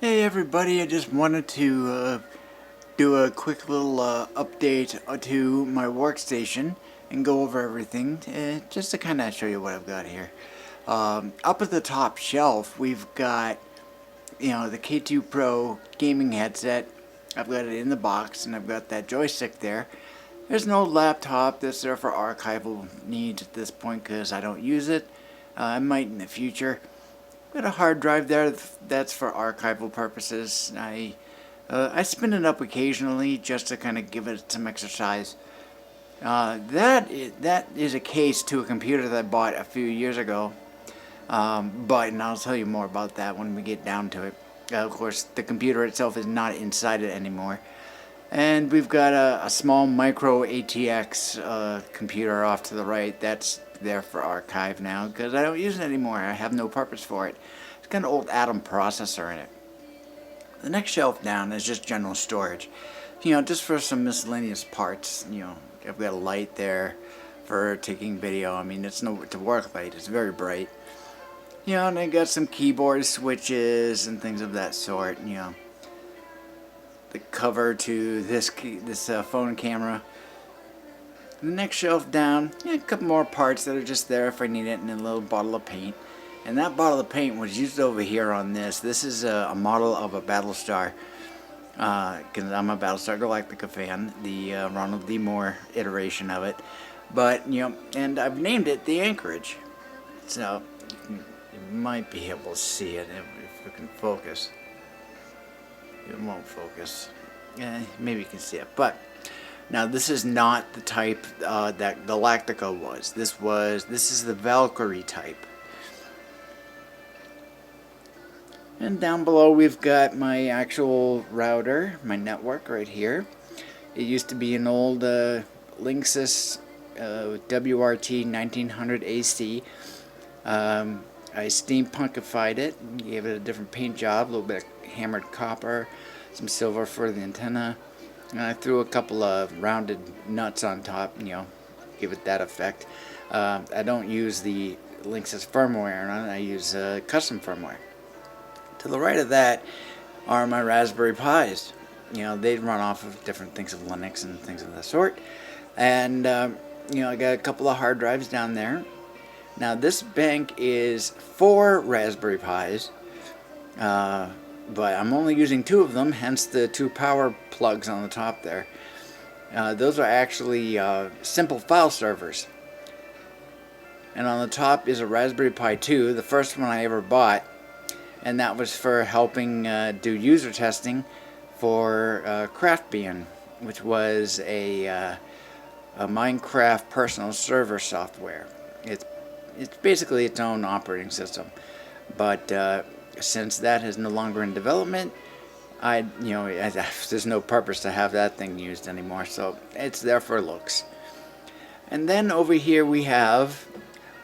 Hey everybody, I just wanted to do a quick little update to my workstation and go over everything just to kind of show you what I've got here. Up at the top shelf, we've got, the K2 Pro gaming headset. I've got it in the box and I've got that joystick there. There's no laptop that's there for archival needs at this point because I don't use it. I might in the future. Got a hard drive there that's for archival purposes. I spin it up occasionally just to kind of give it some exercise. That is a case to a computer that I bought a few years ago. And I'll tell you more about that when we get down to it. Of course, the computer itself is not inside it anymore. And we've got a small micro ATX computer off to the right. That's there for archive now because I don't use it anymore. I have no purpose for it. It's got an old Atom processor in it. The next shelf down is just general storage. Just for some miscellaneous parts. I've got a light there for taking video. I mean, it's a work light. It's very bright. And I got some keyboard switches and things of that sort. The cover to this phone camera. The next shelf down, a couple more parts that are just there if I need it, and a little bottle of paint. And that bottle of paint was used over here on this. This is a model of a Battlestar, because I'm a Battlestar Galactica fan, the Ronald D. Moore iteration of it. But, and I've named it the AnKorage. So, you might be able to see it if we can focus. It won't focus. Maybe you can see it. But now this is not the type that Galactica was. This is the Valkyrie type. And down below we've got my actual router, my network right here. It used to be an old Linksys WRT 1900 AC. I steampunkified it, gave it a different paint job, a little bit of hammered copper, some silver for the antenna, and I threw a couple of rounded nuts on top, give it that effect. I don't use the Linksys firmware on it, I use custom firmware. To the right of that are my Raspberry Pis. They run off of different things of Linux and things of that sort. And, I got a couple of hard drives down there. Now this bank is 4 Raspberry Pis, but I'm only using 2 of them, hence the 2 power plugs on the top there. Those are actually simple file servers. And on the top is a Raspberry Pi 2, the first one I ever bought, and that was for helping do user testing for Craftbean, which was a Minecraft personal server software. It's basically its own operating system, but since that is no longer in development, there's no purpose to have that thing used anymore, so it's there for looks. And then over here we have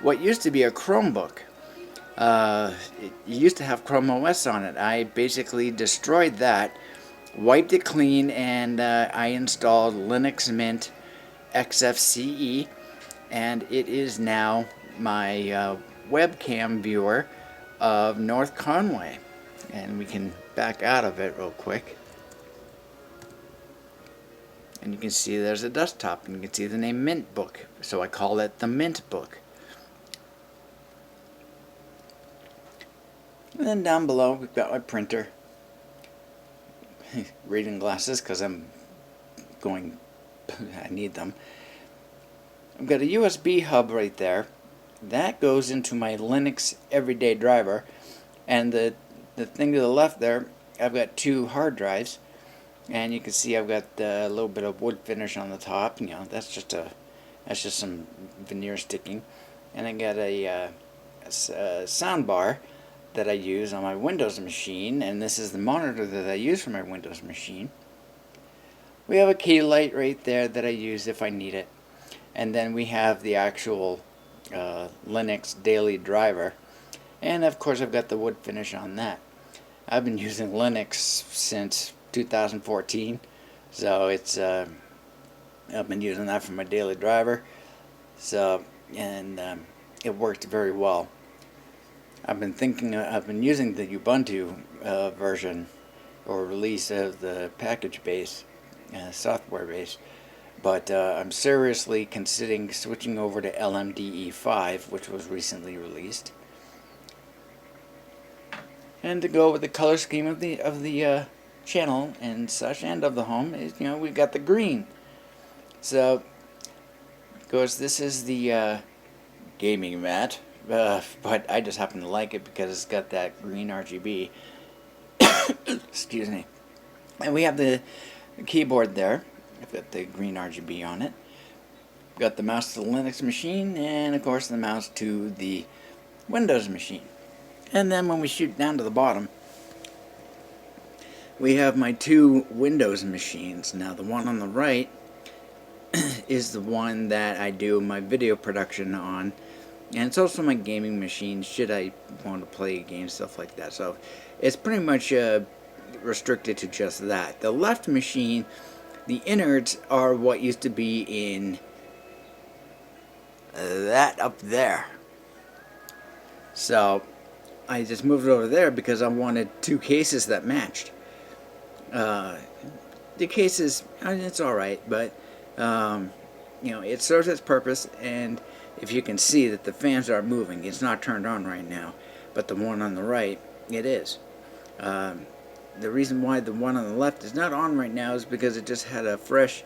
what used to be a Chromebook. It used to have Chrome OS on it. I basically destroyed that, wiped it clean, and I installed Linux Mint XFCE, and it is now my webcam viewer of North Conway. And we can back out of it real quick. And you can see there's a desktop, and you can see the name Mint Book. So I call it the Mint Book. And then down below we've got my printer. Reading glasses because I need them. I've got a USB hub right there. That goes into my Linux everyday driver, and the thing to the left there, I've got 2 hard drives, and you can see I've got a little bit of wood finish on the top. That's just some veneer sticking, and I got a sound bar that I use on my Windows machine, and this is the monitor that I use for my Windows machine. We have a key light right there that I use if I need it, and then we have the actual Linux daily driver, and of course I've got the wood finish on that. I've been using Linux since 2014, so it's I've been using that for my daily driver, so and it worked very well. I've been using the Ubuntu version or release of the package base, software base, but I'm seriously considering switching over to LMDE5, which was recently released, and to go with the color scheme of the channel and such, and of the home is, we've got the green. So, of course, this is the gaming mat, but I just happen to like it because it's got that green RGB. Excuse me. And we have the keyboard there. I've got the green RGB on it. Got the mouse to the Linux machine, and of course the mouse to the Windows machine. And then when we shoot down to the bottom, we have my two Windows machines. Now the one on the right is the one that I do my video production on, and it's also my gaming machine should I want to play games, stuff like that. So it's pretty much restricted to just that. The left machine, the innards are what used to be in that up there. So I just moved it over there because I wanted two cases that matched. The cases, it's alright, but it serves its purpose, and if you can see that the fans are moving, it's not turned on right now, but the one on the right, it is. The reason why the one on the left is not on right now is because it just had a fresh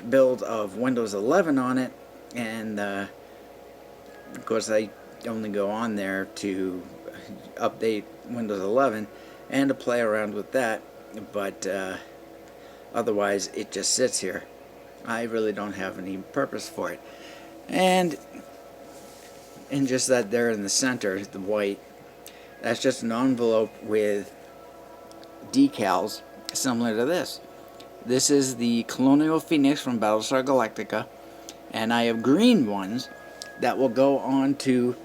build of Windows 11 on it, and of course I only go on there to update Windows 11 and to play around with that, but otherwise it just sits here. I really don't have any purpose for it. And just that there in the center, the white, that's just an envelope with decals similar to this. This is the Colonial Phoenix from Battlestar Galactica, and I have green ones that will go onto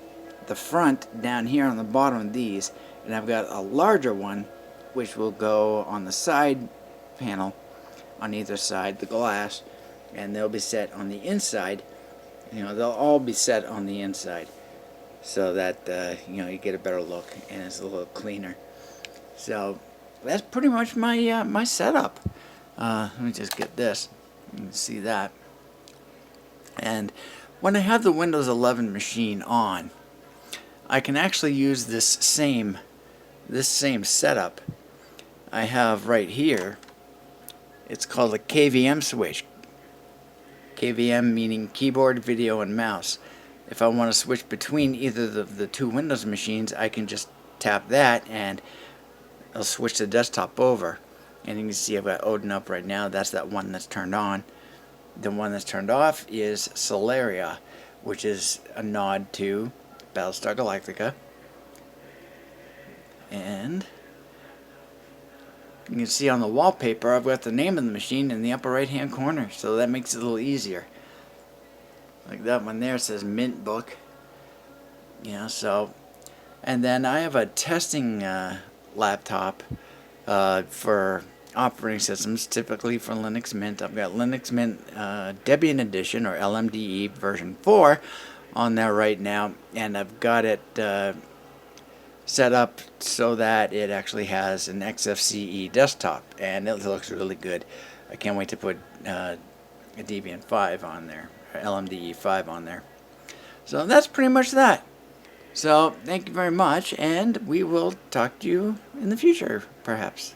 the front down here on the bottom of these, and I've got a larger one which will go on the side panel on either side, the glass, and they'll be set on the inside. They'll all be set on the inside so that you get a better look and it's a little cleaner. So that's pretty much my my setup. Let me just get this. You can see that. And when I have the Windows 11 machine on, I can actually use this same setup I have right here. It's called a KVM switch. KVM meaning keyboard, video, and mouse. If I want to switch between either of the two Windows machines, I can just tap that and I'll switch the desktop over. And you can see I've got Odin up right now. That's that one that's turned on. The one that's turned off is Solaria, which is a nod to Battlestar Galactica. And you can see on the wallpaper I've got the name of the machine in the upper right hand corner, so that makes it a little easier. Like that one there says Mint Book. So, and then I have a testing laptop for operating systems, typically for Linux Mint. I've got Linux Mint Debian Edition, or LMDE version 4 on there right now, and I've got it set up so that it actually has an XFCE desktop, and it looks really good. I can't wait to put a Debian 5 on there, or LMDE 5 on there. So that's pretty much that. So thank you very much, and we will talk to you in the future, perhaps.